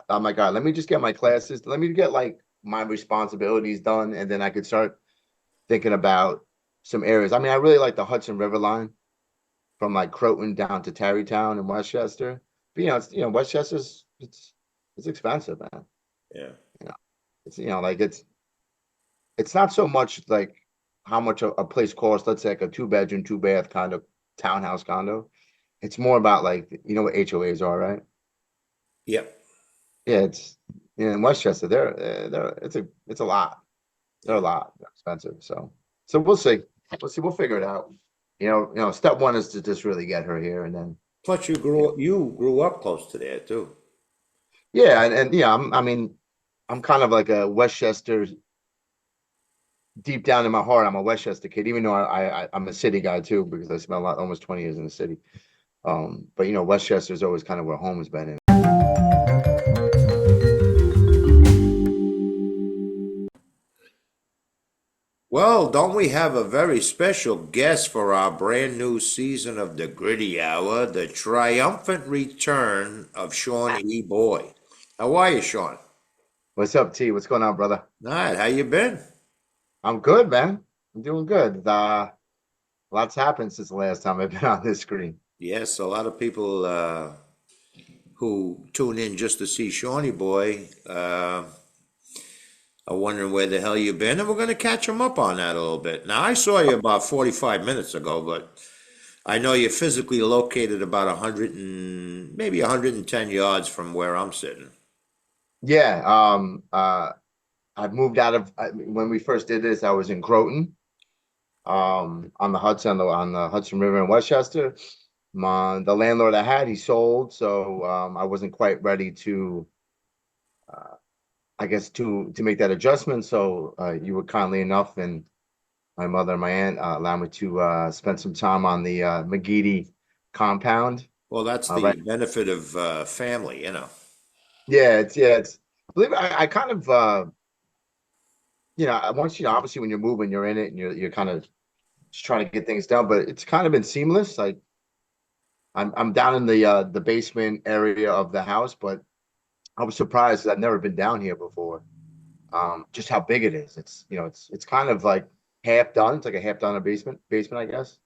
I'm like, all right, let me just get my classes. Let me get like my responsibilities done, and then I could start thinking about some areas. I mean, I really like the Hudson River line from like Croton down to Tarrytown and Westchester. But Westchester's it's expensive, man. Yeah. You know, it's like it's not so much like how much a place costs. Let's say like a two-bedroom, two-bath kind of townhouse condo. It's more about like what HOAs are, right? Yep. Yeah, it's in Westchester. They're it's a lot. They're a Yeah. lot. They're expensive. So we'll see. We'll see. We'll figure it out. Step one is to just really get her here, and then Plus, you know, you grew up close to there too. yeah, and yeah. I mean, I'm kind of like a Westchester deep down in my heart. I'm a Westchester kid, even though I'm a city guy too, because I spent almost 20 years in the city. But Westchester is always kind of where home has been. Well, don't we have a very special guest for our brand new season of the Gritty Hour, the triumphant return of Sean E. Boy. How are you, Sean? What's up, T? What's going on, brother? All right, how you been? I'm good, man. I'm doing good. Lots happened since the last time I've been on this screen. Yes, a lot of people who tune in just to see Shawnee Boy are wondering where the hell you been, and we're going to catch them up on that a little bit. Now, I saw you about 45 minutes ago, but I know you're physically located about 100 and maybe 110 yards from where I'm sitting. Yeah. I've moved out of when we first did this. I was in Croton, on the Hudson River in Westchester. The landlord I had, he sold, so I wasn't quite ready to, uh, I guess, to make that adjustment. So you were kindly enough, and my mother and my aunt allowed me to spend some time on the McGeady compound. Well, that's Right. the benefit of family, you know. Yeah, it's. Believe it, I kind of once obviously when you're moving, you're in it, and you're kind of just trying to get things done. But it's kind of been seamless. Like I'm down in the basement area of the house, but I was surprised 'cause I've never been down here before. Just how big it is. It's kind of like half done. It's like a half done a basement, I guess,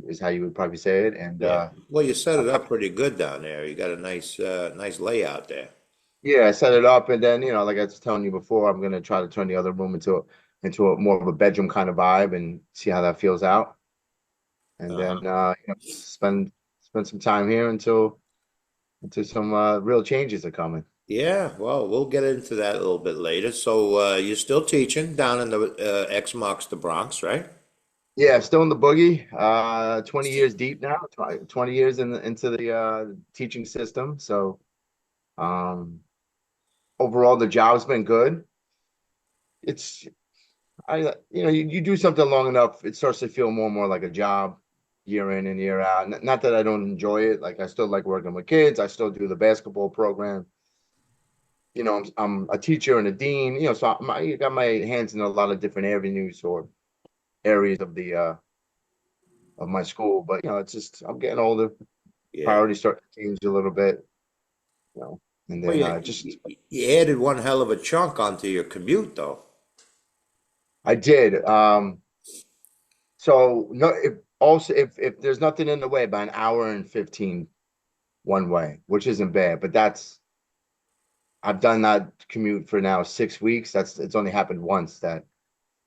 is how you would probably say it. And Yeah. Well, you set I'm it up kind pretty good down there. You got a nice layout there. yeah, I set it up, and then like I was telling you before, I'm gonna try to turn the other room into a more of a bedroom kind of vibe and see how that feels out. And Uh-huh. then spend some time here until some real changes are coming. Yeah, well, we'll get into that a little bit later. So, you're still teaching down in the X marks the Bronx, right? Yeah, still in the boogie. 20 years deep now. 20 years into the teaching system. So um, overall, the job's been good. It's you do something long enough, it starts to feel more and more like a job, year in and year out. Not that I don't enjoy it. Like I still like working with kids. I still do the basketball program. I'm a teacher and a dean. So I got my hands in a lot of different avenues or areas of my school. But it's just I'm getting older. Yeah. Priorities start to change a little bit. You know, and Well, then just you added one hell of a chunk onto your commute, though. I did. So no, if there's nothing in the way, about an hour and 15 one way, which isn't bad. But I've done that commute for now 6 weeks. It's only happened once that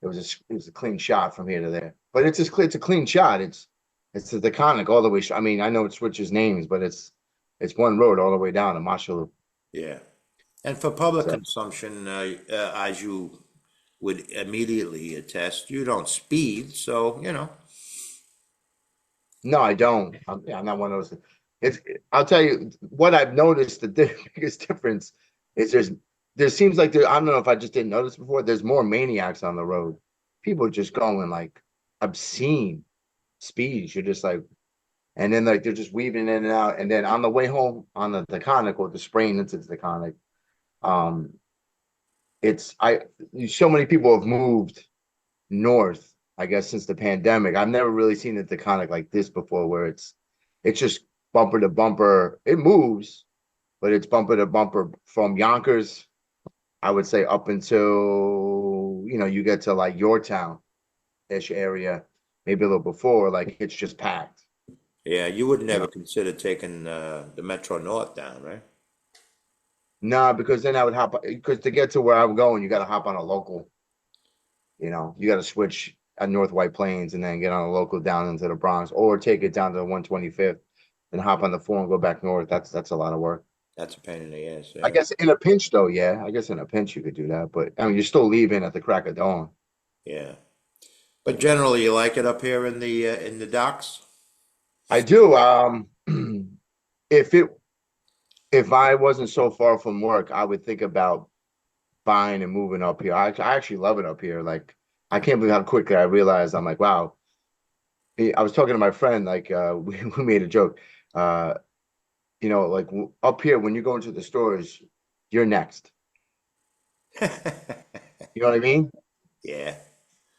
it was a clean shot from here to there. But it's a clean shot. It's the Conic all the way. I mean, I know it switches names, but it's one road all the way down to Mashalu. Yeah. And for public So consumption, as you would immediately attest, you don't speed, so, you know. no, I don't. I'm not one of those. It's I'll tell you what I've noticed. Biggest difference is there seems like I don't know if I just didn't notice before. There's more maniacs on the road. People are just going like obscene speeds. You're just like, and then like they're just weaving in and out. And then on the way home on the Taconic or the spraying into the Taconic, um, it's I so many people have moved north, I guess, since the pandemic. I've never really seen the Taconic like this before, where it's just bumper to bumper. It moves, but it's bumper to bumper from Yonkers, I would say up until, you get to like your town-ish area, maybe a little before, like it's just packed. Yeah, you would You know, never consider taking the Metro North down, right? nah, because then I would hop because to get to where I'm going, you got to hop on a local. You got to switch at North White Plains and then get on a local down into the Bronx, or take it down to 125th and hop on the 4 and go back north. That's a lot of work. That's a pain in the ass, I yeah. guess in a pinch, though, yeah. I guess in a pinch you could do that, but I mean, you're still leaving at the crack of dawn. Yeah. But generally, you like it up here in the docks? I do. If it if I wasn't so far from work, I would think about buying and moving up here. I actually love it up here. Like, I can't believe how quickly I realized. I'm like, wow. I was talking to my friend, like, we made a joke. Uh, like up here, when you go into the stores, you're next. You know what I mean? Yeah,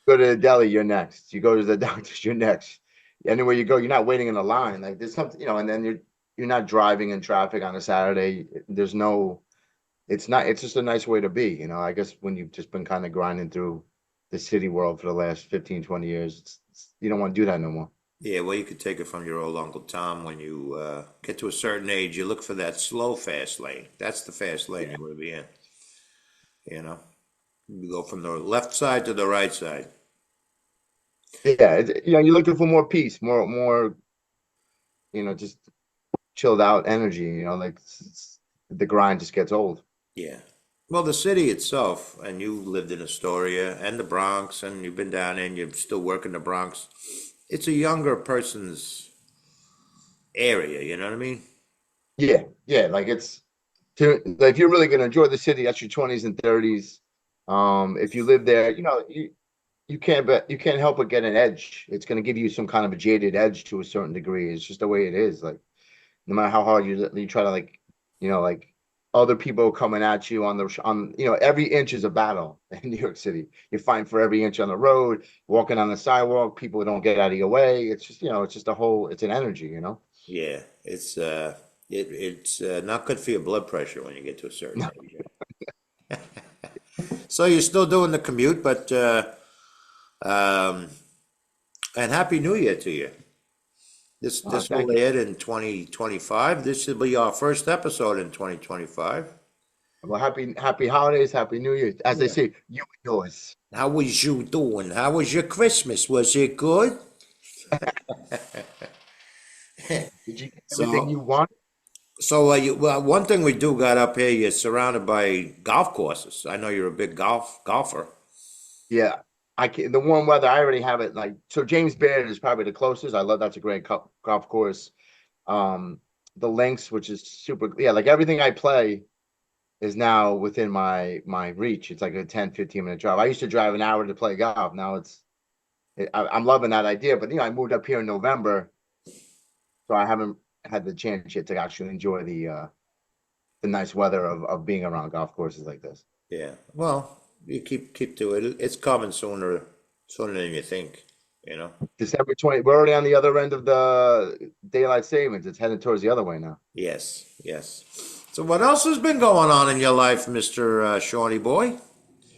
Go to the deli, you're next. You go to the doctor's, you're next. Anywhere you go, you're not waiting in a line. Like there's something, and then you're not driving in traffic on a Saturday. There's no, it's just a nice way to be. I guess when you've just been kind of grinding through the city world for the last 15, 20 years, you don't want to do that no more. yeah. Well, you could take it from your old Uncle Tom. When you get to a certain age, you look for that slow fast lane. That's the fast lane Yeah. you want to be in. You know, you go from the left side to the right side. Yeah, you're looking for more peace, more, just chilled out energy, like the grind just gets old. Yeah. Well, the city itself, and you lived in Astoria and the Bronx, and you've been down there, and you still work in the Bronx. It's a younger person's area. You know what I mean? Yeah, yeah, like like if you're really gonna enjoy the city, that's your 20s and 30s. If you live there, you can't help but get an edge. It's gonna give you some kind of a jaded edge to a certain degree. It's just the way it is. Like no matter how hard you try to like other people coming at you every inch is a battle in New York City. You're fighting for every inch on the road, walking on the sidewalk, people don't get out of your way. It's just, it's just it's an energy. Yeah. It's not good for your blood pressure when you get to a certain age. So you're still doing the commute, but um, and Happy New Year to you. This will Thank you. air in 2025. This should be our first episode in 2025. Well, happy holidays, happy New Year. As they Yeah. say, you and yours. How was you doing? How was your Christmas? Was it good? Did you get everything you So, want? well, one thing we do got up here, you're surrounded by golf courses. I know you're a big golfer. Yeah. The warm weather, I already have it. Like, so James Baird is probably the closest. I love that's a great golf course. Um, the links, which is super, yeah, like everything I play is now within my reach. It's like a 10-15 minute drive. I used to drive an hour to play golf. Now I'm loving that idea. But I moved up here in November, so I haven't had the chance yet to actually enjoy the nice weather of being around golf courses like this. Yeah. Well, you keep to it. It's coming sooner than you think, you know? December 20, we're already on the other end of the daylight savings. It's headed towards the other way now. Yes, yes. So what else has been going on in your life, Mr. Shawnee boy?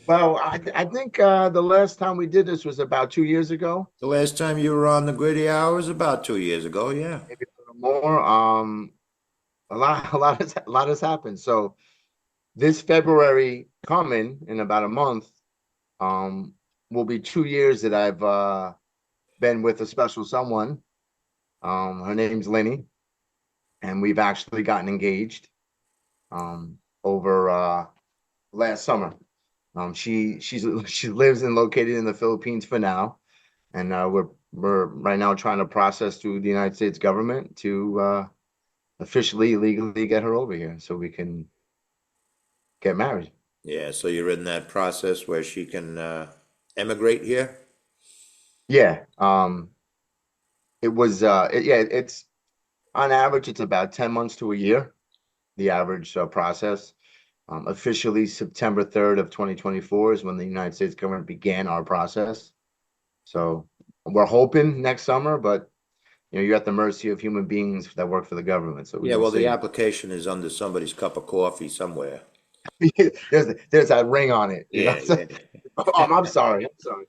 Well, I think the last time we did this was about 2 years ago, The last time you were on the Gritty Hours about 2 years ago, yeah. maybe a little more. A lot has happened. So this February coming in about a month, um, will be 2 years that I've been with a special someone. Her name's Lenny, and we've actually gotten engaged over last summer. She lives and located in the Philippines for now, and we're right now trying to process through the United States government to officially legally get her over here so we can get married. Yeah, so you're in that process where she can emigrate here? Yeah, it's on average it's about 10 months to a year, the average process. Officially, September 3rd of 2024 is when the United States government began our process. So we're hoping next summer, but you're at the mercy of human beings that work for the government. So we Yeah, don't well, the say application is under somebody's cup of coffee somewhere. there's that ring on it, Yeah, yeah. Oh, I'm sorry. I'm sorry.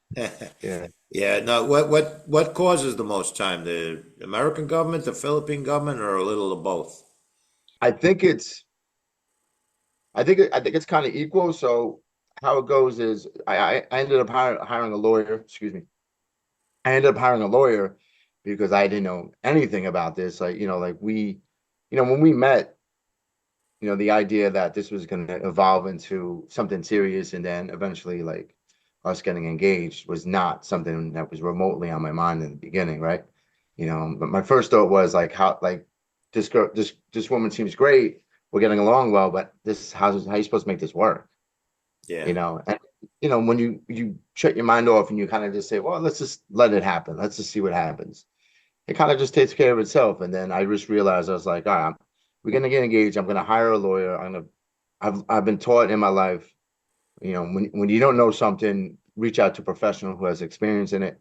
Yeah. Yeah, no, what causes the most time? The American government, the Philippine government, or a little of both? I think it's I think it's kind of equal. So how it goes is I ended up hiring a lawyer, excuse me. I ended up hiring a lawyer because I didn't know anything about this. Like, like when we met, the idea that this was going to evolve into something serious and then eventually like us getting engaged was not something that was remotely on my mind in the beginning, right? But my first thought was like how like this girl, this woman seems great. We're getting along well, but this how you supposed to make this work? Yeah, And when you shut your mind off and you kind of just say, well, let's just let it happen. Let's just see what happens. It kind of just takes care of itself. And then I just realized I was like, all right, we're gonna get engaged. I'm gonna hire a lawyer. I've been taught in my life, when you don't know something, reach out to a professional who has experience in it,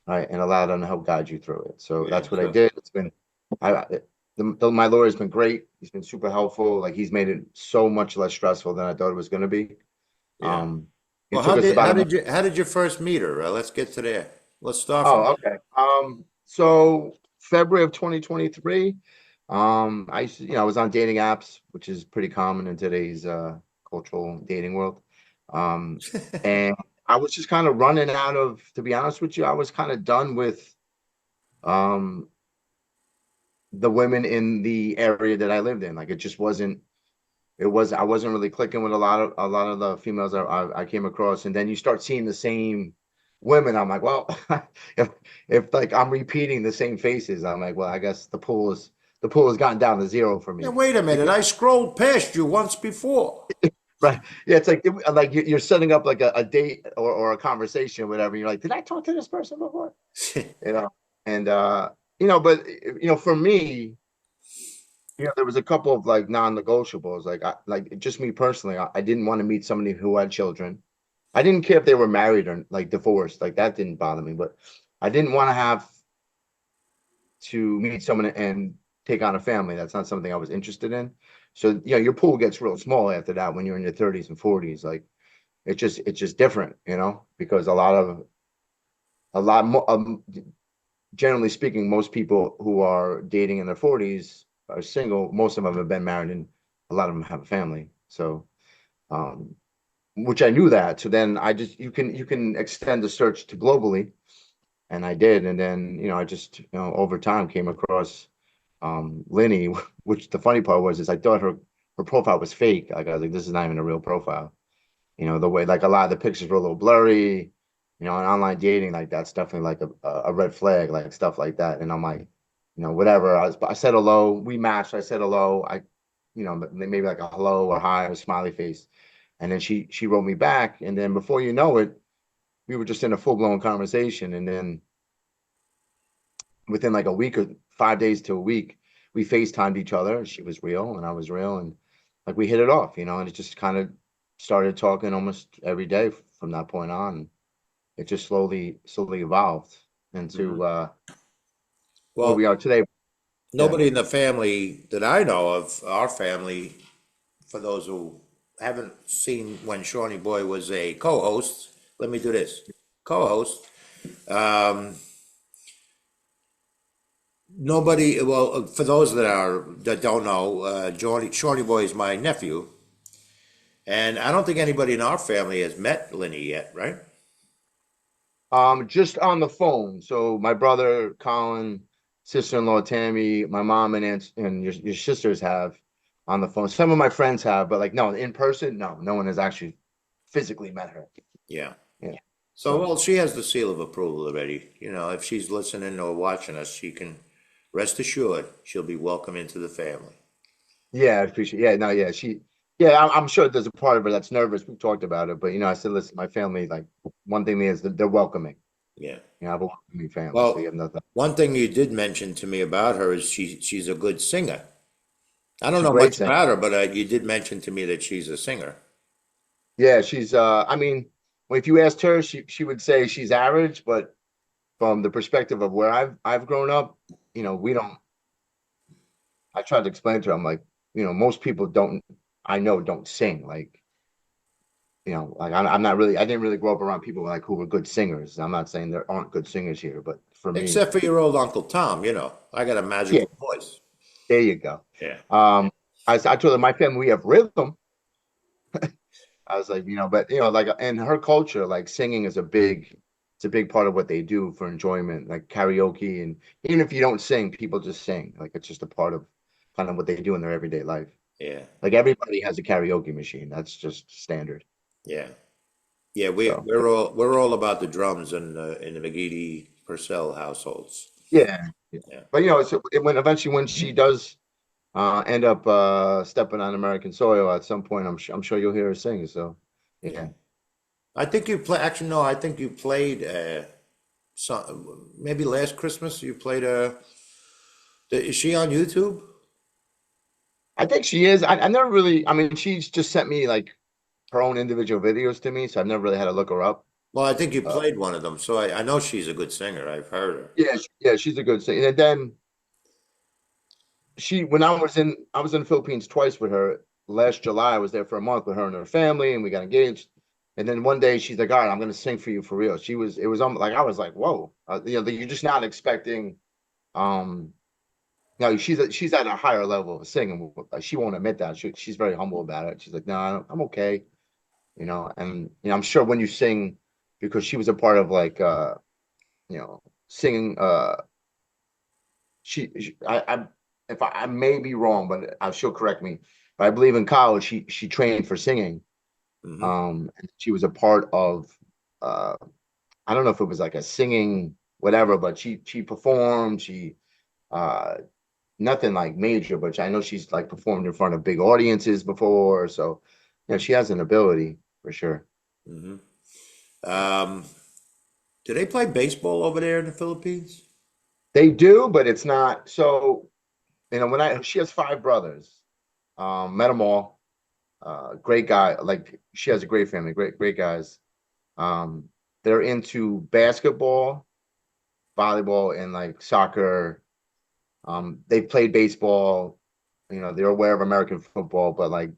right, and allow them to help guide you through it. So yeah, that's what I sure. did. It's been, my lawyer's been great. He's been super helpful. Like he's made it so much less stressful than I thought it was going to be. Yeah. It Well, took us about a month. how did you first meet her? Let's get to there. Let's start from Oh, okay. So February of 2023, I was on dating apps, which is pretty common in today's cultural dating world. Um, there. and I was just kind of running out of, to be honest with you, I was kind of done with um the women in the area that I lived in. Like it just wasn't I wasn't really clicking with a lot of the females I came across, and then you start seeing the same women. I'm like, well, if if like I'm repeating the same faces, I'm like, well, I guess the pool has gotten down to zero for Yeah, me. wait a minute. Because, I scrolled past you once before. right, yeah, it's like you're setting up like a date or a conversation, or whatever. You're like, did I talk to this person before? You know, and but for me. There was a couple of like non-negotiables. Like just me personally, I didn't want to meet somebody who had children. I didn't care if they were married or like divorced. Like that didn't bother me, but I didn't want to have to meet someone and take on a family. That's not something I was interested in. So, your pool gets real small after that when you're in your 30s and 40s. Like it's just different, because a lot more generally speaking, most people who are dating in their 40s are single. Most of them have been married, and a lot of them have a family. So, um, which I knew that. So then I just you can extend the search to globally, and I did. And then I just over time came across Linny, which the funny part was is I thought her profile was fake. Like I was like, this is not even a real profile. The way like a lot of the pictures were a little blurry, on online dating, like that's definitely like a red flag, like stuff like that. And I'm like, whatever. I said hello, we matched, I said hello, maybe like a hello or hi or smiley face. And then she wrote me back, and then before you know it, we were just in a full-blown conversation. And then within like a week or 5 days to a week, we FaceTimed each other. She was real and I was real, and like we hit it off, and it just kind of started talking almost every day from that point on. It just slowly evolved into Mhm. where we Well, are today. Yeah. nobody in the family that I know of, our family, for those who haven't seen when Shawnee Boy was a co-host, let me do this. Co-host. Um, Nobody, well, for those that don't know, Shawnee Boy is my nephew, and I don't think anybody in our family has met Lenny yet, right? Just on the phone. So my brother Colin, sister-in-law Tammy, my mom and aunts and your sisters have on the phone. Some of my friends have, but like no, in person, no one has actually physically met her. Yeah. Yeah. So, So well, she has the seal of approval already. You know, if she's listening or watching us, she can rest assured she'll be welcome into the family. yeah, I appreciate. Yeah, no, yeah, yeah, I'm sure there's a part of her that's nervous. We've talked about it, but I said, listen, my family, like one thing is that they're welcoming. Yeah. I have a welcoming family, so you have Well, nothing. one thing you did mention to me about her is she's a good singer. I don't She's a know great much singer. about her, but you did mention to me that she's a singer. Yeah, she's. I mean, well, if you asked her, she would say she's average, but from the perspective of where I've grown up, we don't. I tried to explain to her, I'm like, most people don't. I know don't sing like. Like I'm not really. I didn't really grow up around people like who were good singers. I'm not saying there aren't good singers here, but for me, Except for your old Uncle Tom, I got a yeah, magical voice. there you go. Yeah, I told her my family we have rhythm. I was like, but like in her culture, like singing is it's a big part of what they do for enjoyment, like karaoke, and even if you don't sing, people just sing. Like it's just a part of kind of what they do in their everyday life. yeah, Like everybody has a karaoke machine. That's just standard. yeah, yeah. We So we're all about the drums in the McGeady Purcell households. yeah, yeah. Yeah, But when eventually when she does end up stepping on American soil at some point, I'm sure you'll hear her sing. So yeah. yeah, I think you play. Actually, no. I think you played. Maybe last Christmas you played. Is she on YouTube? I think she is. I never really. I mean, she's just sent me like her own individual videos to me, so I've never really had to look her up. Well, I think you Uh, played one of them, so I know she's a good singer. I've heard her. yeah, yeah, she's a good singer. And then when I was in the Philippines twice with her last July. I was there for a month with her and her family, and we got engaged. And then one day she's like, "All right, I'm going to sing for you for real." It was like I was like, "Whoa!" You're just not expecting. Um, no, she's at a higher level of singing. She won't admit that. She's very humble about it. She's like, "No, I'm okay." And I'm sure when you sing, because she was a part of like singing. I if I may be wrong, but she'll correct me. But I believe in college she trained for singing. Hmm. And she was a part of uh, I don't know if it was like a singing whatever, but she performed. She uh, nothing like major, but I know she's like performed in front of big audiences before. So she has an ability for sure. Hmm. Um, do they play baseball over there in the Philippines? They do, but it's not so. When she has five brothers. Met them all. Great guy. Like she has a great family. Great guys. Um, they're into basketball, volleyball, and like soccer. They've played baseball. They're aware of American football, but like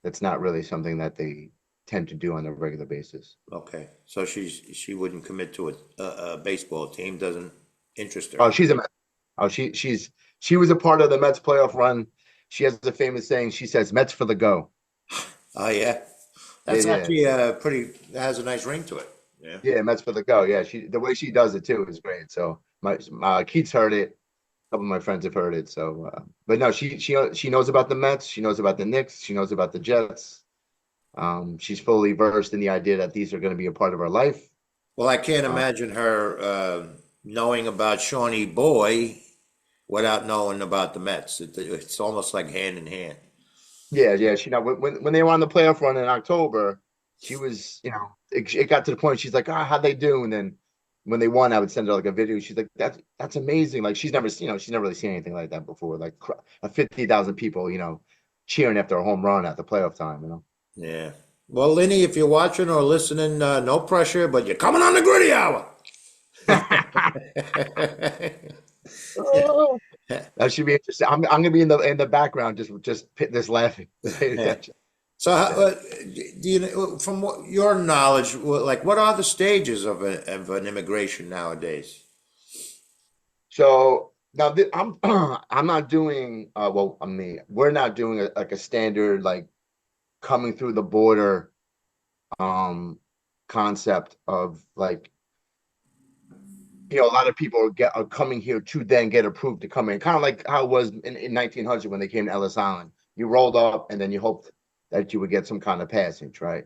it's not really something that they tend to do on a regular basis. Okay, so she wouldn't commit to a baseball team. Doesn't interest her. Oh, she's a Met. Oh, she was a part of the Mets playoff run. She has a famous saying. She says, "Mets for the go." Oh yeah, Yeah, that's yeah. actually So pretty. Has a nice ring to it. Yeah. yeah, Mets for the go. Yeah, the way she does it too is great. So my Keith's heard it. A couple of my friends have heard it. So, but no, she knows about the Mets. She knows about the Knicks. She knows about the Jets. She's fully versed in the idea that these are going to be a part of her life. Well, I can't Uh, imagine her knowing about Shawnee Boy without knowing about the Mets. It's almost like hand in hand. yeah, yeah. When they were on the playoff run in October, she was, it got to the point she's like, how'd they do? And then when they won, I would send her like a video. She's like, that's amazing. Like she's never really seen anything like that before. Like 50,000 people, cheering after a home run at the playoff time. Yeah. Well, Lenny, if you're watching or listening, no pressure, but you're coming on the gritty hour. Oh, that should be interesting. I'm gonna be in the background, just laughing, paying attention. So, Yeah. do you from your knowledge, like what are the stages of an immigration nowadays? So now I'm I'm not doing well. I mean, we're not doing like a standard like coming through the border um concept of like a lot of people are coming here to then get approved to come in, kind of like how it was in 1900 when they came to Ellis Island. You rolled up and then you hoped that you would get some kind of passage, right?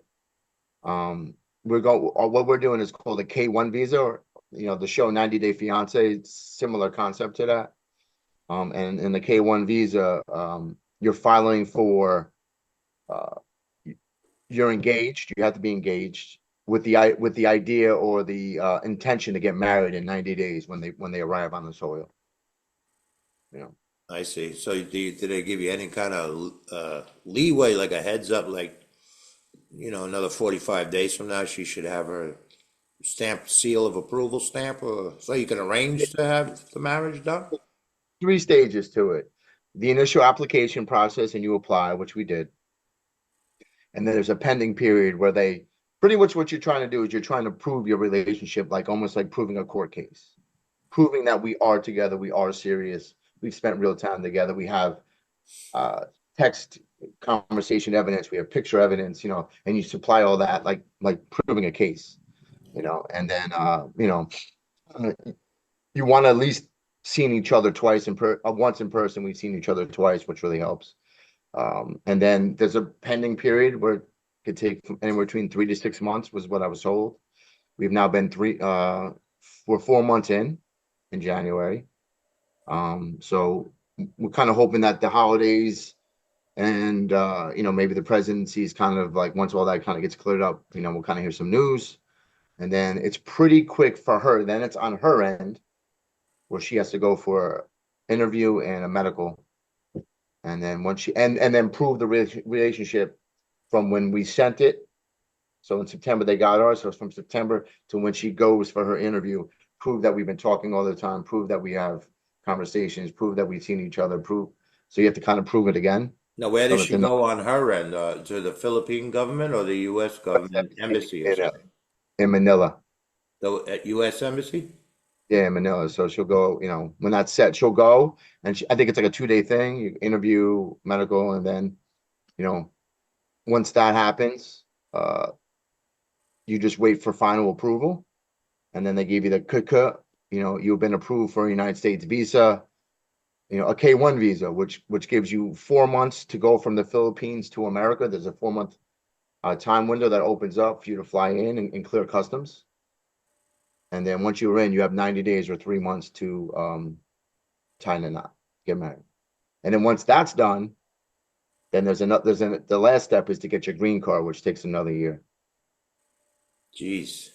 Um, what we're doing is called a K-1 visa, or the show 90 Day Fiance, similar concept to that. And in the K-1 visa, you're filing for uh, you're engaged. You have to be engaged with the idea or the intention to get married in 90 days when they arrive on the soil. You know. I see. So, did they give you any kind of leeway, like a heads up, like another 45 days from now, she should have her stamp seal of approval stamp, or so you can arrange to have the marriage done? three stages to it. The initial application process, and you apply, which we did. And then there's a pending period where they pretty much what you're trying to do is you're trying to prove your relationship, like almost like proving a court case, proving that we are together, we are serious, we've spent real time together, we have uh, text conversation evidence, we have picture evidence, and you supply all that like proving a case, and then uh, you want to at least seen each other twice once in person. We've seen each other twice, which really helps. And then there's a pending period where it could take anywhere between 3 to 6 months, was what I was told. We've now been we're 4 months in January. So we're kind of hoping that the holidays and maybe the presidency is kind of like once all that kind of gets cleared up, we'll kind of hear some news. And then it's pretty quick for her. Then it's on her end where she has to go for interview and a medical, and then once she and then prove the relationship from when we sent it. So in September they got ours. So it's from September to when she goes for her interview. Prove that we've been talking all the time. Prove that we have conversations. Prove that we've seen each other. Prove. So you have to kind of prove it again. Now, where So does that she they're not go on her end? To the Philippine government or the U.S. government embassy or in, something? in Manila. The U.S. embassy? Yeah, in Manila. So she'll go. When that's set, she'll go, and I think it's like a 2 day thing. You interview, medical, and then you know once that happens, uh, you just wait for final approval, and then they give you the KK. You've been approved for a United States visa. A K-1 visa, which gives you 4 months to go from the Philippines to America. There's a 4 month time window that opens up for you to fly in and clear customs. And then once you're in, you have 90 days or 3 months to tie the knot, get married. And then once that's done, then the last step is to get your green card, which takes another year. Jeez.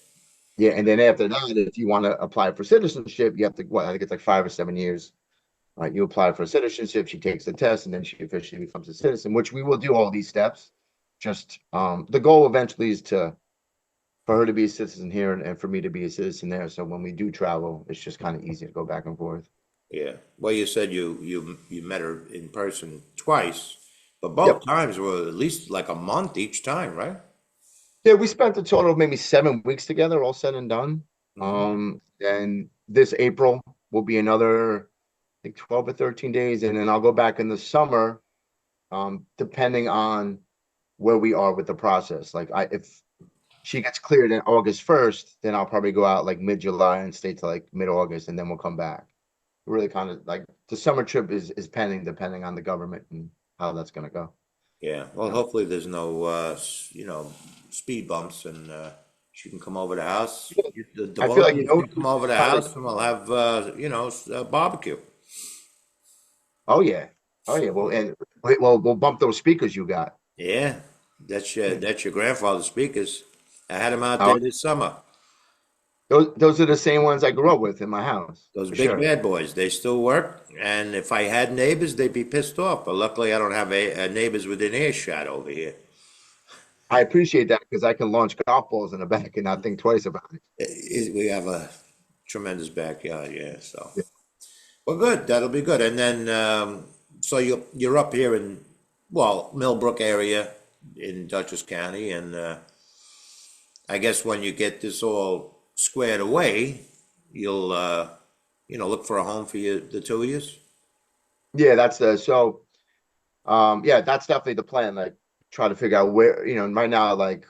Yeah, and then after that, if you want to apply for citizenship, you have to I think it's like 5 or 7 years. Right, you apply for citizenship, she takes the test, and then she officially becomes a citizen, which we will do all these steps. Just the goal eventually is for her to be a citizen here and for me to be a citizen there. So when we do travel, it's just kind of easy to go back and forth. Yeah. Well, you said you met her in person twice, but both Yep. times were at least like a month each time, right? Yeah, we spent a total of maybe 7 weeks together, all said and done. Hmm. And this April will be another, I think, 12 or 13 days, and then I'll go back in the summer, depending on where we are with the process. Like if she gets cleared in August 1st, then I'll probably go out like mid-July and stay till like mid-August, and then we'll come back. Really kind of like the summer trip is pending, depending on the government and how that's gonna go. Yeah. Well, You know, hopefully there's no speed bumps and she can come over the house. The I feel both like of us can come over the kind of. house and we'll have barbecue. Oh yeah, oh yeah. Well, and we'll bump those speakers you got. Yeah. That's your grandfather's speakers. I had him out Oh, there this summer. those are the same ones I grew up with in my house Those for big sure. bad boys, they still work. And if I had neighbors, they'd be pissed off. But luckily, I don't have neighbors within earshot over here. I appreciate that because I can launch golf balls in the back and not think twice about it. We have a tremendous backyard, yeah. So, Yeah. well, good. That'll be good. And then, so you're up here in, well, Millbrook area in Dutchess County, and I guess when you get this all squared away, you'll look for a home for the two of you. Yeah, that's the so. Yeah, that's definitely the plan. Like, try to figure out where, right now, like,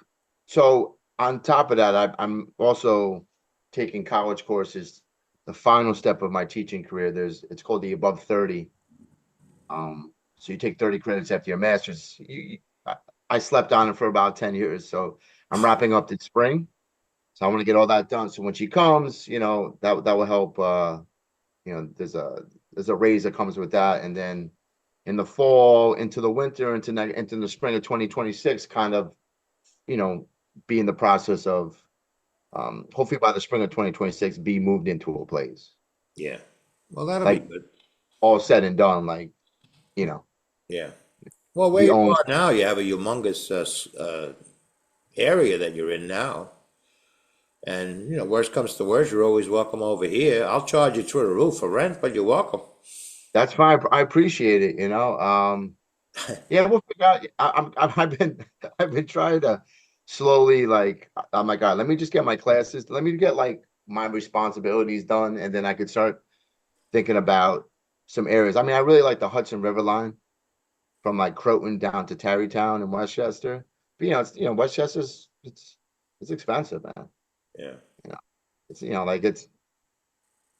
so on top of that, I'm also taking college courses. The final step of my teaching career, it's called the above 30. So you take 30 credits after your master's. I slept on it for about 10 years. So I'm wrapping up this spring. So I want to get all that done. So when she comes, that will help. There's a raise that comes with that, and then in the fall, into the winter, into the spring of 2026, kind of, you know, be in the process of hopefully by the spring of 2026, be moved into a place. Yeah. Well, that'll be Like good. all said and done, like, you know, Yeah. Well, where we you own. are now, you have a humongous area that you're in now. And, worst comes to worst, you're always welcome over here. I'll charge you through the roof for rent, but you're welcome. That's fine. I appreciate it, you know. Yeah, we'll figure out. I've been I've been trying to slowly like, oh my God, let me just get my classes, let me get like my responsibilities done, and then I could start thinking about some areas. I mean, I really like the Hudson River line from like Croton down to Tarrytown and Westchester. But Westchester's it's expensive, man. Yeah. You know, it's like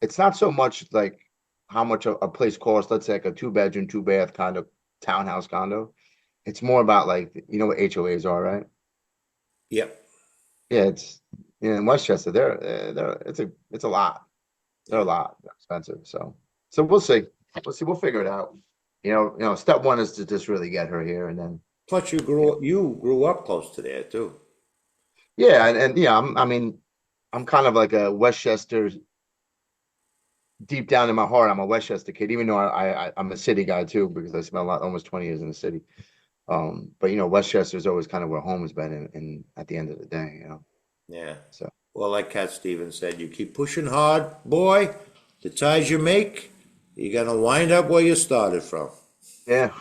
it's not so much like how much a place costs, let's say like a two-bedroom, two-bath kind of townhouse condo. It's more about like what HOAs are, right? Yep. Yeah, it's in Westchester. They're it's a lot. They're a Yeah. lot. They're expensive. So we'll see. We'll see. We'll figure it out. Step one is to just really get her here, and then Plus, you grew up close to there too. yeah, and yeah. I mean, I'm kind of like a Westchester deep down in my heart. I'm a Westchester kid, even though I'm a city guy too because I spent almost 20 years in the city. But Westchester is always kind of where home has been, and at the end of the day. Yeah. So Well, like Cat Stevens said, you keep pushing hard, boy. The ties you make, you're gonna wind up where you started from. yeah.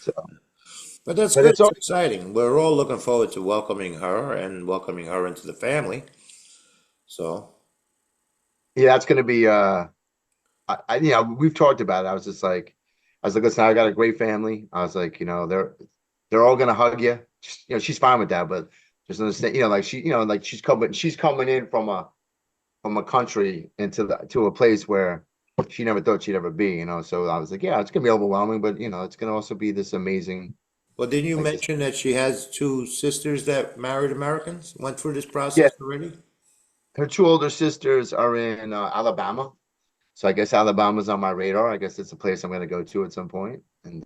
So, But that's but good. it's It's all exciting. We're all looking forward to welcoming her and welcoming her into the family. So, yeah. That's gonna be we've talked about it. I was like, listen, I got a great family. I was like, they're all gonna hug you. She's fine with that, but just understand, like she's coming in from a country to a place where she never thought she'd ever be. So I was like, yeah, it's gonna be overwhelming, but it's gonna also be this amazing, well, didn't you like this. mention that she has two sisters that married Americans? Went through this Yeah, process already? her two older sisters are in Alabama. So I guess Alabama's on my radar. I guess it's a place I'm gonna go to at some point. And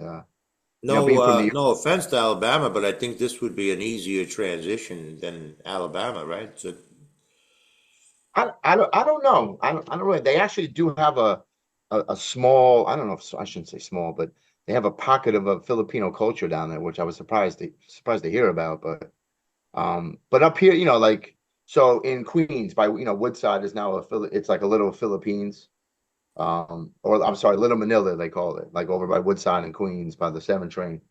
No, being from New York. no offense to Alabama, but I think this would be an easier transition than Alabama, right? So, I don't know. I don't really. They actually do have a small. I don't know if I shouldn't say small, but they have a pocket of a Filipino culture down there, which I was surprised to hear about. But up here, like so in Queens by Woodside is now it's like a little Philippines. Or I'm sorry, Little Manila they call it, like over by Woodside and Queens by the 7 train.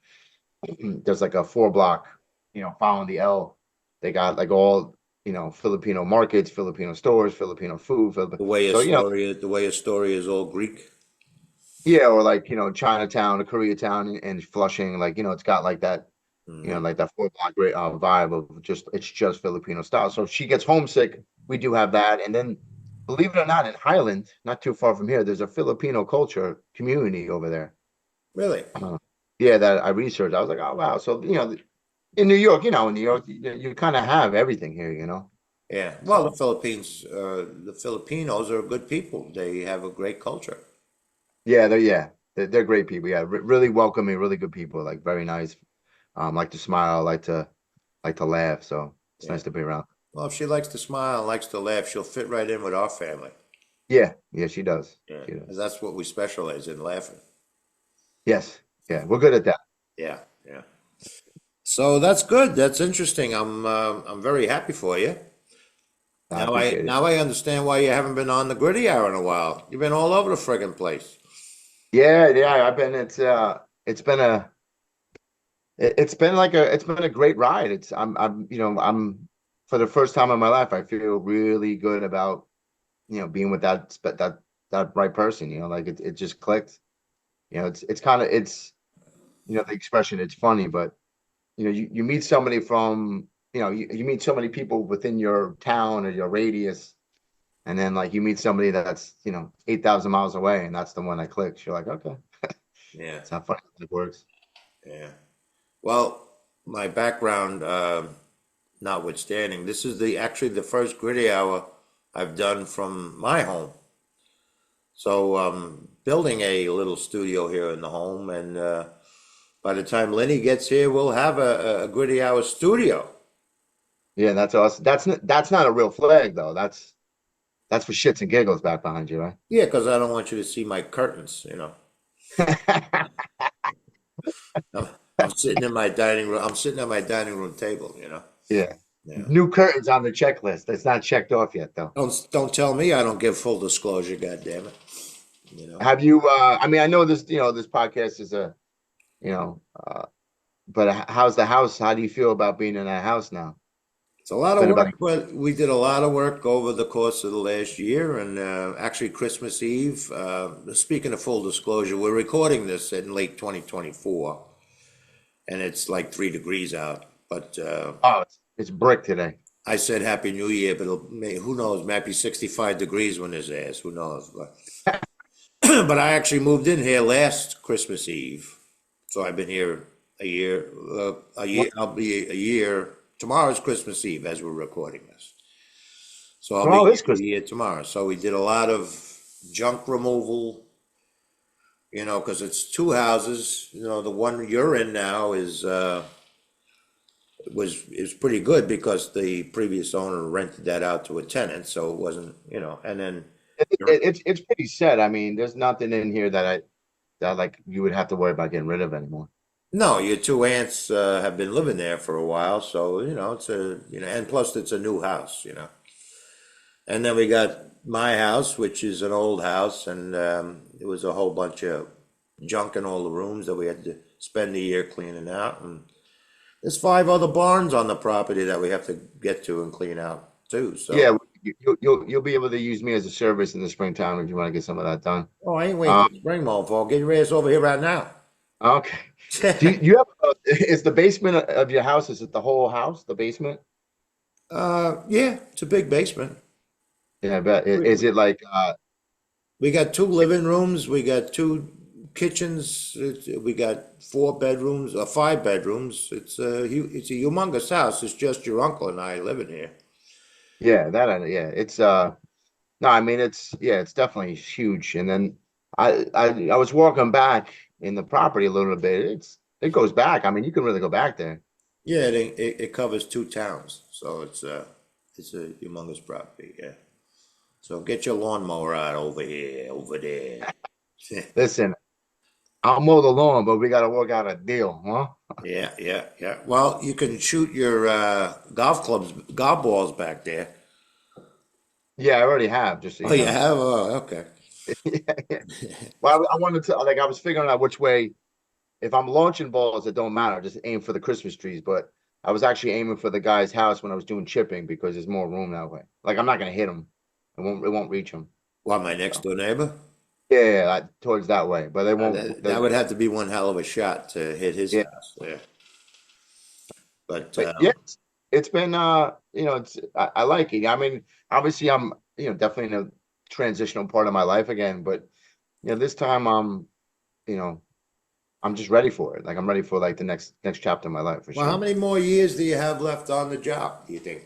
There's like a 4 block, following the L. They got like all, Filipino markets, Filipino stores, Filipino food. So, the way a story is all Greek. yeah, or like, Chinatown or Koreatown and Flushing, like, it's got Hmm. like that 4 block vibe of it's just Filipino style. So if she gets homesick, we do have that. And then, believe it or not, in Highland, not too far from here, there's a Filipino culture community over there. Really? Uh, yeah, that I researched. I was like, oh wow. So in New York, you kind of have everything here. Yeah. Well, So The Filipinos are good people. They have a great culture. yeah, they're great people. Yeah, really welcoming, really good people. Like very nice. Like to smile, like to laugh. So it's Yeah. nice to be around. Well, if she likes to smile and likes to laugh, she'll fit right in with our family. Yeah, yeah, she does. Yeah. She 'Cause does. that's what we specialize in, laughing. Yes, yeah, we're good at that. Yeah. Yeah. So that's good. That's interesting. I'm very happy for you. I appreciate it. Now I understand why you haven't been on the gritty hour in a while. You've been all over the friggin' place. Yeah, yeah. It's been it's been a great ride. I'm for the first time in my life, I feel really good about being with that right person. Like it just clicked. It's kind of it's the expression. It's funny, but you meet somebody from you meet so many people within your town or your radius, and then like you meet somebody that's 8,000 miles away, and that's the one that clicks. You're like, okay, Yeah. it's not funny. It works. Yeah. Well, my background notwithstanding, this is the actually the first gritty hour I've done from my home. So building a little studio here in the home, and by the time Lenny gets here, we'll have a gritty hour studio. Yeah, that's awesome. That's not a real flag though. That's for shits and giggles back behind you, right? Yeah, because I don't want you to see my curtains, you know. I'm, I'm sitting in my dining room. I'm sitting at my dining room table, you know. Yeah. Yeah. New curtains on the checklist. It's not checked off yet though. Don't tell me I don't give full disclosure. God damn it. you know. Have you? I mean, I know this. This podcast is a. You know, but how's the house? How do you feel about being in that house now? It's a lot It's of been about. work, but we did a lot of work over the course of the last year, and actually Christmas Eve. Speaking of full disclosure, we're recording this in late 2024, and it's like 3 degrees out. But Oh, it's brick today. I said Happy New Year, but who knows? Might be 65 degrees when there's ass. Who knows? But, but I actually moved in here last Christmas Eve, so I've been here a year. A year. What? I'll be a year. Tomorrow's Christmas Eve as we're recording this. So I'll be Tomorrow is here a Christmas. year tomorrow. So we did a lot of junk removal, because it's two houses. The one you're in now is pretty good because the previous owner rented that out to a tenant, so it wasn't, and then It's pretty set. I mean, there's nothing in here that like you would have to worry about getting rid of anymore. no, your two aunts have been living there for a while, so it's and plus it's a new house. And then we got my house, which is an old house, and it was a whole bunch of junk in all the rooms that we had to spend the year cleaning out. And there's 5 other barns on the property that we have to get to and clean out too. So, Yeah, you'll be able to use me as a service in the springtime if you want to get some of that done. oh, I ain't waiting Um, till spring, mofo. Get your ass over here right now. okay. Do you have is the basement of your house? Is it the whole house, the basement? Yeah, it's a big basement. Yeah, I bet. We, Is we it like we got 2 living rooms, we got 2 kitchens, we got 4 bedrooms, 5 bedrooms. It's a humongous house. It's just your uncle and I living here. yeah, yeah, it's no, I mean it's definitely huge. And then I was walking back in the property a little bit. It goes back. I mean, you can really go back there. Yeah, it covers 2 towns, so it's a humongous property. Yeah. So get your lawnmower out over here, over there. Listen, I'll mow the lawn, but we got to work out a deal, huh? Yeah, yeah, yeah. Well, you can shoot your golf balls back there. Yeah, I already have, just so Oh, you you know. have? Oh, okay. Yeah, yeah. Well, I wanted to like I was figuring out which way. If I'm launching balls, it don't matter. Just aim for the Christmas trees. But I was actually aiming for the guy's house when I was doing chipping because there's more room that way. Like I'm not gonna hit him. It won't reach him. What, my next So door neighbor? yeah, yeah, yeah, towards that way. But they won't. That would have to be one hell of a shot to hit his Yeah, house there. But but yeah, it's been it's I like it. I mean, obviously I'm definitely in a transitional part of my life again. But this time you know I'm just ready for it. Like I'm ready for like the next chapter of my life for well, how sure. many more years do you have left on the job, do you think?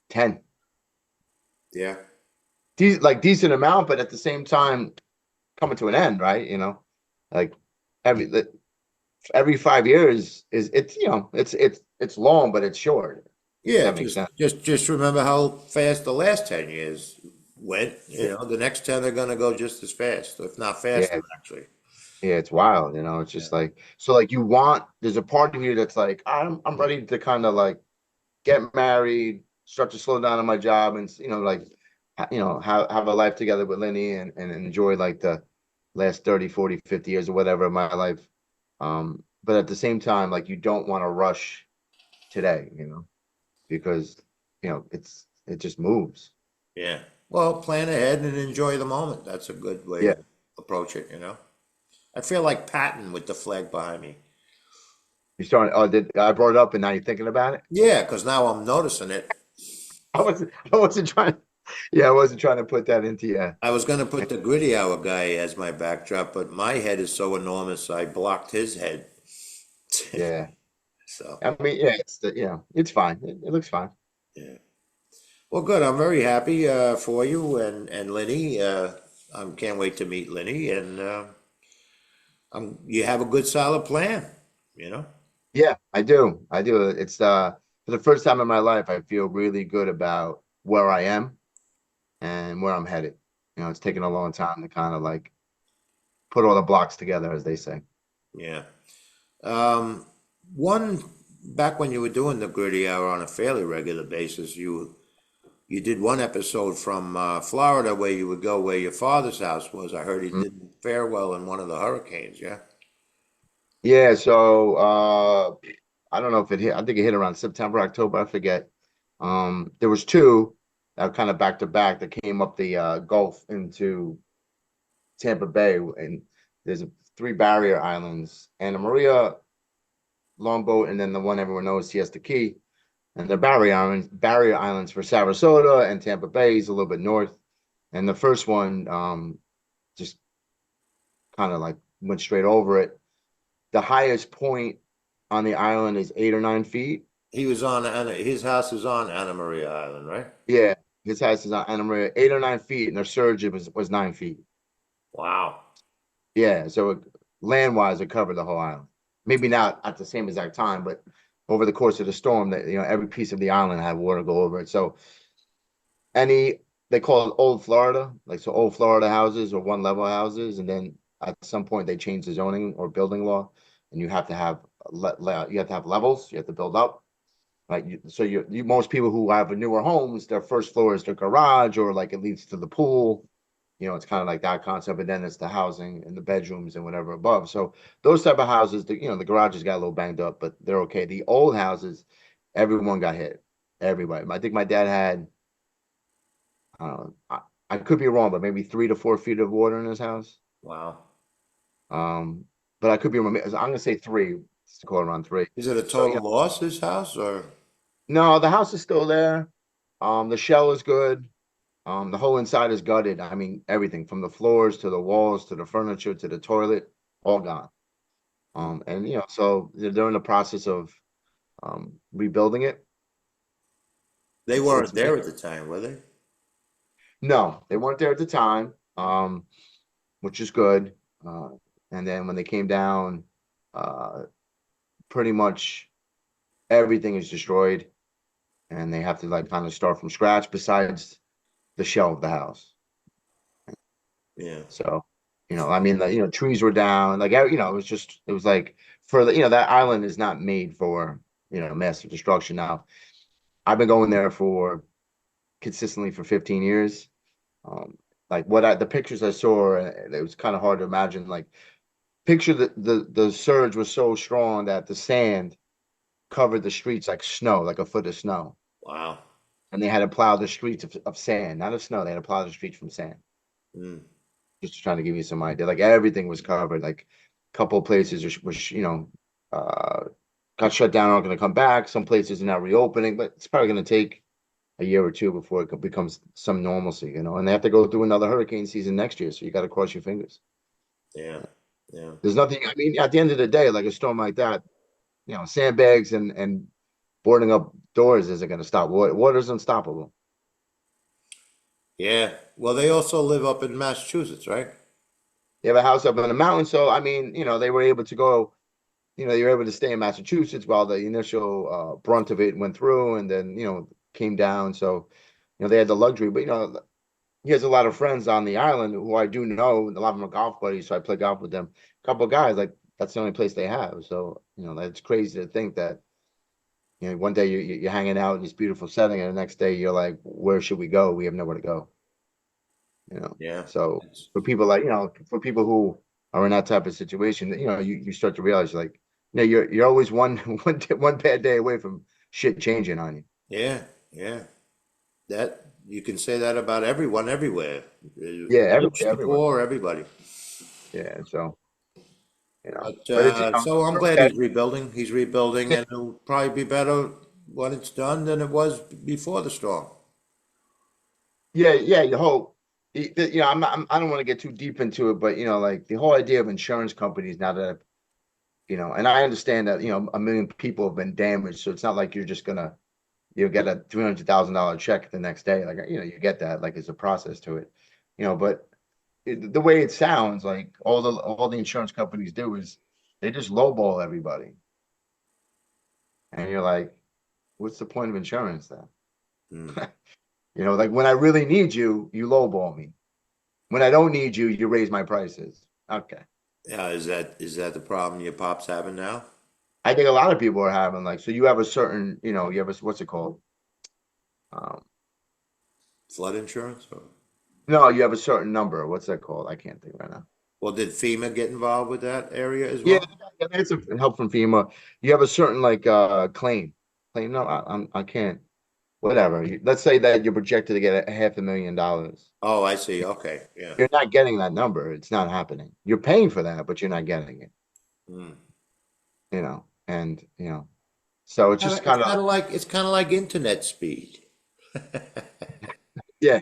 10. Yeah. Like decent amount, but at the same time coming to an end, right? Like every every 5 years is it's long, but it's short. If Yeah, that makes just sense. just just remember how fast the last 10 years went. Yeah, The next 10 are gonna go just as fast, if not faster, yeah, actually. yeah, it's wild. It's Yeah. just like so. Like there's a part of you that's like I'm ready to kind of like get married, start to slow down on my job, and like have a life together with Lenny and enjoy like the last 30, 40, 50 years or whatever of my life. But at the same time, like you don't want to rush today, because it just moves. Yeah. Well, plan ahead and enjoy the moment. That's a good way Yeah. to approach it. I feel like Patton with the flag behind me. You starting, oh, did I brought it up and now you're thinking about it? Yeah, because now I'm noticing it. I wasn't trying, yeah, I wasn't trying to put that into you. I was gonna put the Gritty Hour guy as my backdrop, but my head is so enormous I blocked his head. Yeah. So, I mean, yeah, it's fine. It looks fine. yeah. Well, good. I'm very happy for you and Lenny. I can't wait to meet Lenny, and you have a good, solid plan. You know. Yeah, I do. I do. It's for the first time in my life, I feel really good about where I am and where I'm headed. It's taken a long time to kind of like put all the blocks together, as they say. Yeah. Um, one back when you were doing the Gritty Hour on a fairly regular basis, You did one episode from Florida where you would go where your father's house was. I heard he Mm. didn't fare well in one of the hurricanes, yeah? Yeah, so I don't know if it hit, I think it hit around September, October, I forget. There was two that kind of back to back that came up the Gulf into Tampa Bay, and there's three barrier islands, Anna Maria, Longboat, and then the one everyone knows, Siesta Key. And the barrier islands for Sarasota and Tampa Bay is a little bit north. And the first one just kind of like went straight over it. The highest point on the island is 8 or 9 feet. He was on his house is on Anna Maria Island, right? Yeah, his house is on Anna Maria, 8 or 9 feet, and the surge was 9 feet. Wow. Yeah, so land wise, it covered the whole island. Maybe not at the same exact time, but over the course of the storm, that every piece of the island had water go over it. So any they call it old Florida, like so old Florida houses or one level houses, and then at some point they change the zoning or building law, and you have to have you have to have levels, you have to build up. Right. So most people who have newer homes, their first floor is their garage or like it leads to the pool. It's kind of like that concept, but then it's the housing and the bedrooms and whatever above. So those type of houses, the garages got a little banged up, but they're okay. The old houses, everyone got hit. Everybody. I think my dad had, I could be wrong, but maybe 3 to 4 feet of water in his house. Wow. Um, but I could be wrong. I'm gonna say three. Let's call it around three. Is it a So total loss, his house, or? no, the house is still there. The shell is good. The whole inside is gutted. I mean, everything from the floors to the walls to the furniture to the toilet, all gone. And so they're in the process of rebuilding it. They It's weren't been there at the time, were they? no, they weren't there at the time, which is good. Uh, and then when they came down, uh, pretty much everything is destroyed, and they have to like kind of start from scratch. Besides the shell of the house. Yeah. So, I mean, trees were down, like, it was just, it was like for that island is not made for, massive destruction. Now, I've been going there for consistently for 15 years. Um, like the pictures I saw, it was kind of hard to imagine. Like, picture the surge was so strong that the sand covered the streets like snow, like a foot of snow. Wow. And they had to plow the streets of sand, not of snow. They had to plow the streets from sand. Mm. Just trying to give you some idea. Like everything was covered. Like a couple of places was uh, got shut down, aren't going to come back. Some places are now reopening, but it's probably going to take a year or two before it becomes some normalcy. And they have to go through another hurricane season next year, so you got to cross your fingers. Yeah. Yeah. There's nothing. I mean, at the end of the day, like a storm like that, sandbags and boarding up doors isn't going to stop. Water's unstoppable. Yeah. Well, they also live up in Massachusetts, right? They have a house up in the mountains, so I mean, they were able to go. You were able to stay in Massachusetts while the initial brunt of it went through, and then came down. So they had the luxury. But he has a lot of friends on the island who I do know. A lot of them are golf buddies, so I play golf with them. A couple of guys, like that's the only place they have. So that's crazy to think that one day you're hanging out in this beautiful setting, and the next day you're like, where should we go? We have nowhere to go. Yeah. So It's, for people for people who are in that type of situation, you start to realize like, you're always one bad day away from shit changing on you. yeah. Yeah. That you can say that about everyone everywhere. Yeah, Rich, the everywhere. poor, everybody. Yeah, so But but it's so I'm we're glad okay. he's rebuilding. He's rebuilding, and it'll probably be better when it's done than it was before the storm. Yeah, yeah, you hope. I'm not, I don't want to get too deep into it, but like the whole idea of insurance companies now that and I understand that a million people have been damaged, so it's not like you're just gonna get a $300,000 check the next day. Like, you get that, like, it's a process to it, but the way it sounds like all the insurance companies do is they just lowball everybody. And you're like, what's the point of insurance then? Hmm. Like when I really need you, you lowball me. When I don't need you, you raise my prices. Okay. Yeah, is that the problem your pop's having now? I think a lot of people are having like, so you have a certain, you have what's it called? Flood insurance? Or, No, you have a certain number. What's that called? I can't think right now. well, did FEMA get involved with that area as Yeah, well? it's a help from FEMA. You have a certain like claim. No, I can't. Whatever. Let's say that you're projected to get a $500,000. Oh, I see. Okay. Yeah. You're not getting that number. It's not happening. You're paying for that, but you're not getting it. Mm. And so it's just kind of It's kind of like internet speed. yeah,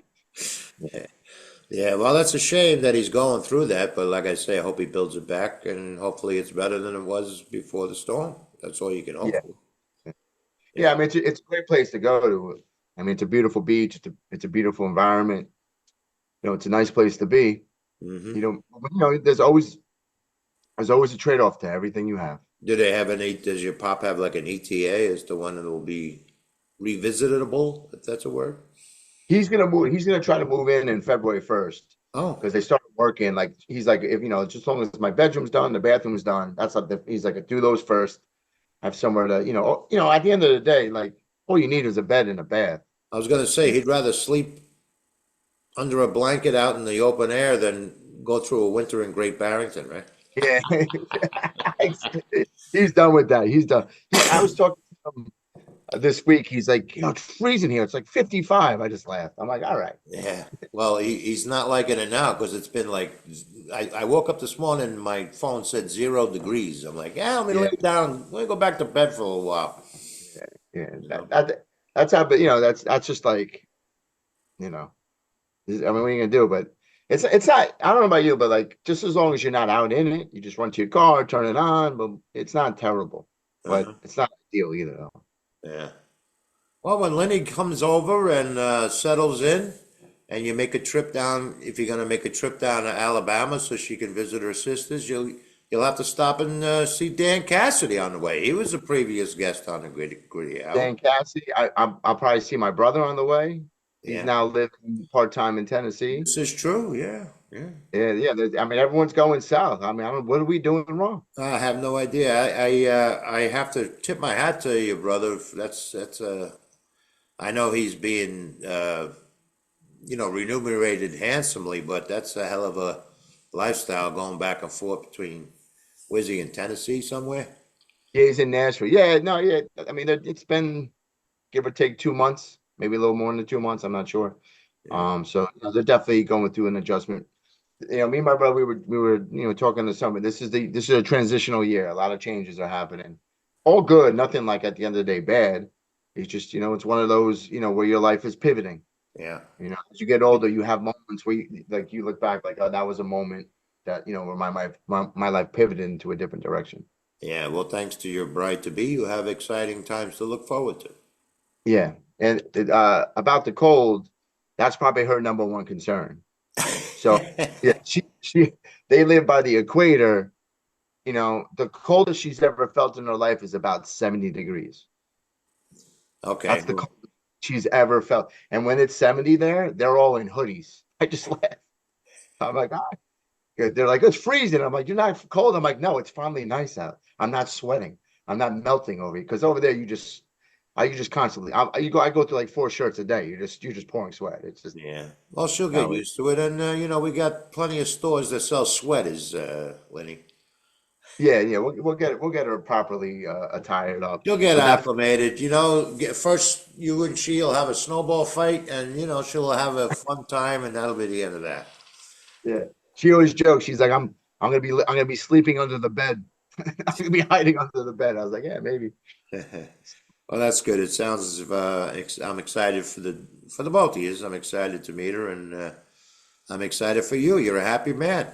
Yeah, well, that's a shame that he's going through that, but like I say, I hope he builds it back and hopefully it's better than it was before the storm. That's all you can hope yeah, for. yeah. Yeah. I mean, it's a great place to go to. I mean, it's a beautiful beach. It's a beautiful environment. It's a nice place to be. Hmm. There's always a trade-off to everything you have. Does your pop have like an ETA as to when it'll be revisitable, if that's a word? He's gonna move. He's gonna try to move in February 1st Oh, because they started working. Like he's like, if just as long as my bedroom's done, the bathroom's done. That's like he's like, do those first. Have somewhere to, at the end of the day, like all you need is a bed and a bath. I was gonna say he'd rather sleep under a blanket out in the open air than go through a winter in Great Barrington, right? Yeah, he's done with that. He's done. I was talking to him this week. He's like, it's freezing here. It's like 55. I just laughed. I'm like, all right. Yeah. Well, he's not liking it now because it's been like, I woke up this morning and my phone said 0 degrees. I'm like, yeah, let me Yeah, lay down. Let me go back to bed for a little while. yeah, yeah. You That, know? that that's how. But that's just like, you know. I mean, what are you gonna do? But it's not. I don't know about you, but like, just as long as you're not out in it, you just run to your car, turn it on. But it's not terrible. But Uh-huh. it's not ideal either, though. Yeah. Well, when Lenny comes over and settles in, and you make a trip down, if you're gonna make a trip down to Alabama so she can visit her sisters, you'll have to stop and see Dan Cassidy on the way. He was a previous guest on the Gritty Hour. Dan Cassidy. I'll probably see my brother on the way. He's Yeah, now living part-time in Tennessee. this is true. Yeah, yeah. Yeah, yeah. I mean, everyone's going south. I mean, I don't, what are we doing wrong? I have no idea. I have to tip my hat to you, brother. That's. I know he's being remunerated handsomely, but that's a hell of a lifestyle going back and forth between Wizzy and Tennessee somewhere. Yeah, he's in Nashville. Yeah, no, yeah. I mean, it's been give or take 2 months, maybe a little more than 2 months. I'm not sure. Yeah, So they're definitely going through an adjustment. Me and my brother, we were talking to someone. This is a transitional year. A lot of changes are happening. All good, nothing like at the end of the day bad. It's just it's one of those where your life is pivoting. yeah, As you get older, you have moments where you look back like, oh, that was a moment that where my life pivoted into a different direction. yeah. Well, thanks to your bride to be, you have exciting times to look forward to. Yeah, and about the cold, that's probably her number one concern. So yeah, she they live by the equator. The coldest she's ever felt in her life is about 70 degrees. Okay. That's the coldest she's ever felt. And when it's 70 there, they're all in hoodies. I just laugh. I'm like, ah. They're like, it's freezing. I'm like, you're not cold. I'm like, no, it's finally nice out. I'm not sweating. I'm not melting over here. Because over there, you just constantly, I go through like 4 shirts a day. You're just pouring sweat. It's just, Yeah. Well, she'll get no, used to it, and we got plenty of stores that sell sweaters, Lenny. yeah, yeah. We'll get her properly attired up. She'll get But that, acclimated. First you and she'll have a snowball fight, and she'll have a fun time, and that'll be the end of that. yeah. She always jokes. She's like, I'm gonna be sleeping under the bed. I'm gonna be hiding under the bed. I was like, yeah, maybe. Well, that's good. It sounds as if I'm excited for the both of you. I'm excited to meet her, and I'm excited for you. You're a happy man.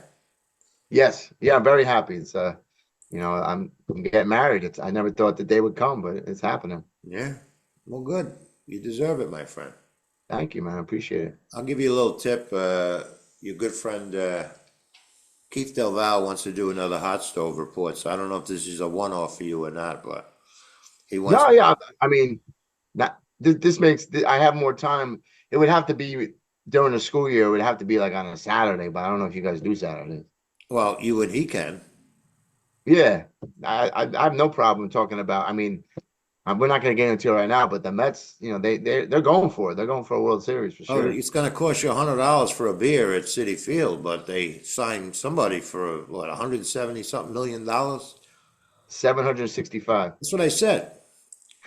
Yes, yeah. I'm very happy. It's I'm getting married. I never thought the day would come, but it's happening. Yeah. Well, good. You deserve it, my friend. Thank you, man. I appreciate it. I'll give you a little tip. Your good friend Keith Del Val wants to do another hot stove report, so I don't know if this is a one-off for you or not, but he wants. No, yeah. I mean, not this makes I have more time. It would have to be during the school year. It would have to be like on a Saturday, but I don't know if you guys do Saturdays. Well, you and he can. Yeah, I have no problem talking about. I mean, We're not going to get into it right now, but the Mets, they're going for it. They're going for a World Series for Oh, sure. it's going to cost you $100 for a beer at Citi Field, but they signed somebody for what, 170 something million dollars? 765. That's what I said.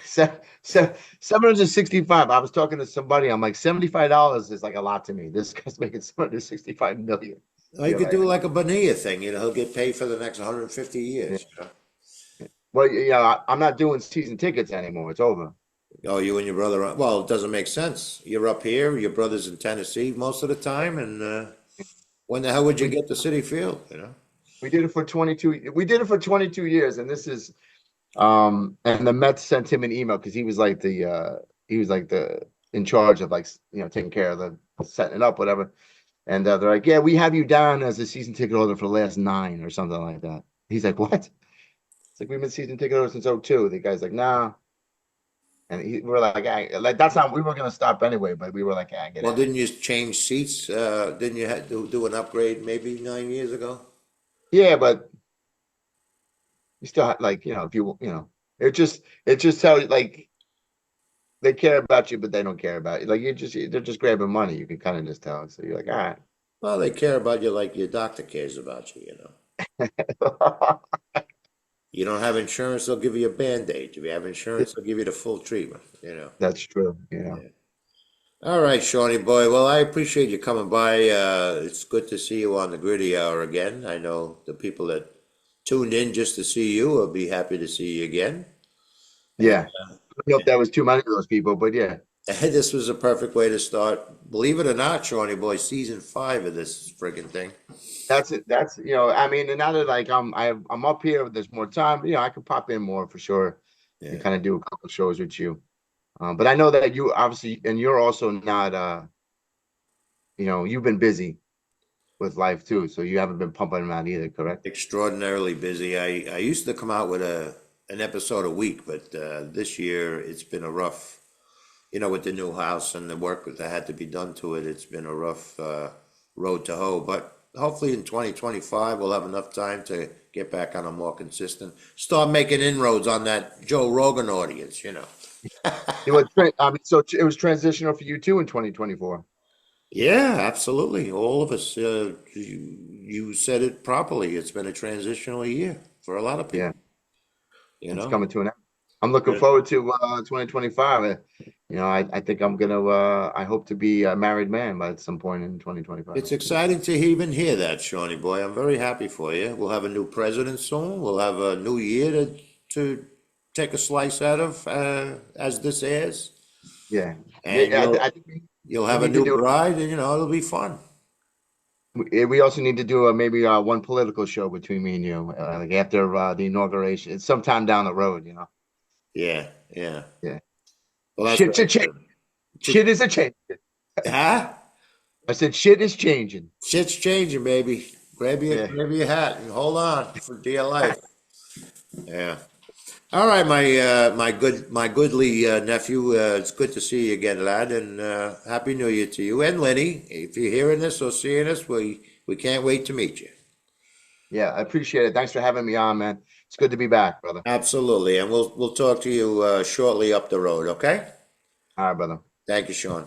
Se- se- 765. I was talking to somebody. I'm like, $75 is like a lot to me. This guy's making 765 million. Or you You're could like, do like a Bonilla thing, he'll get paid for the next 150 yeah. years. Well, yeah, I'm not doing season tickets anymore. It's over. Oh, you and your brother, well, it doesn't make sense. You're up here, your brother's in Tennessee most of the time, and when the hell would you We get to Citi Field? we did it for 22. We did it for 22 years, and this is and the Mets sent him an email because he was like the in charge of like taking care of the setting it up, whatever. And they're like, yeah, we have you down as a season ticket holder for the last 9 or something like that. He's like, what? It's like we've been season ticket holders since '02. The guy's like, nah. And we're like, like that's not. We were gonna stop anyway, but we were like, get Well, out of didn't you change seats? Didn't you have to do an upgrade maybe 9 years ago? here. Yeah, but you still have like if it just tells you like they care about you, but they don't care about you. Like they're just grabbing money. You can kind of just tell. So you're like, all Well, they care about you like your doctor cares about you. right. You don't have insurance, they'll give you a Band-Aid. If you have insurance, they'll give you the full treatment. That's true. Yeah. All right, Shawnee boy. Well, I appreciate you coming by. It's good to see you on the Gritty Hour again. I know the people that tuned in just to see you will be happy to see you again. And Yeah. I don't know if that was too many of those people, but yeah, this was a perfect way to start. Believe it or not, Shawnee boy, season 5 of this friggin' thing. that's it. That's I mean, and now that like I'm up here, there's more time. I could pop in more for sure and Yeah. kind of do a couple shows with you. But I know that you obviously, and you're also not, you've been busy with life too, so you haven't been pumping them out either, correct? Extraordinarily busy. I used to come out with an episode a week, but this year it's been a rough, with the new house and the work that had to be done to it. It's been a rough road to hoe. But hopefully in 2025 we'll have enough time to get back on a more consistent, start making inroads on that Joe Rogan audience. I mean, so it was transitional for you too in 2024. Yeah, absolutely. All of us. You said it properly. It's been a transitional year for a lot of Yeah, people. You it's know. coming to an end. I'm looking forward to 2025. I think I'm gonna. I hope to be a married man by some point in 2025. It's exciting to even hear that, Shawnee boy. I'm very happy for you. We'll have a new president soon. We'll have a new year to take a slice out of as this airs, Yeah, and I think you'll we have a need to new do. bride, and it'll be fun. We also need to do maybe one political show between me and you, like after the inauguration. It's sometime down the road. Yeah, yeah. Yeah, Well, that's shit's a right. change. Shit is a change. Huh? I said shit is changing. Shit's changing, baby. Yeah, Grab your hat and hold on for dear life. Yeah. All right, my goodly nephew. It's good to see you again, lad, and happy New Year to you and Lenny. If you're hearing this or seeing us, we can't wait to meet you. yeah, I appreciate it. Thanks for having me on, man. It's good to be back, brother. Absolutely, and we'll talk to you shortly up the road. Okay? All right, brother. Thank you, Sean.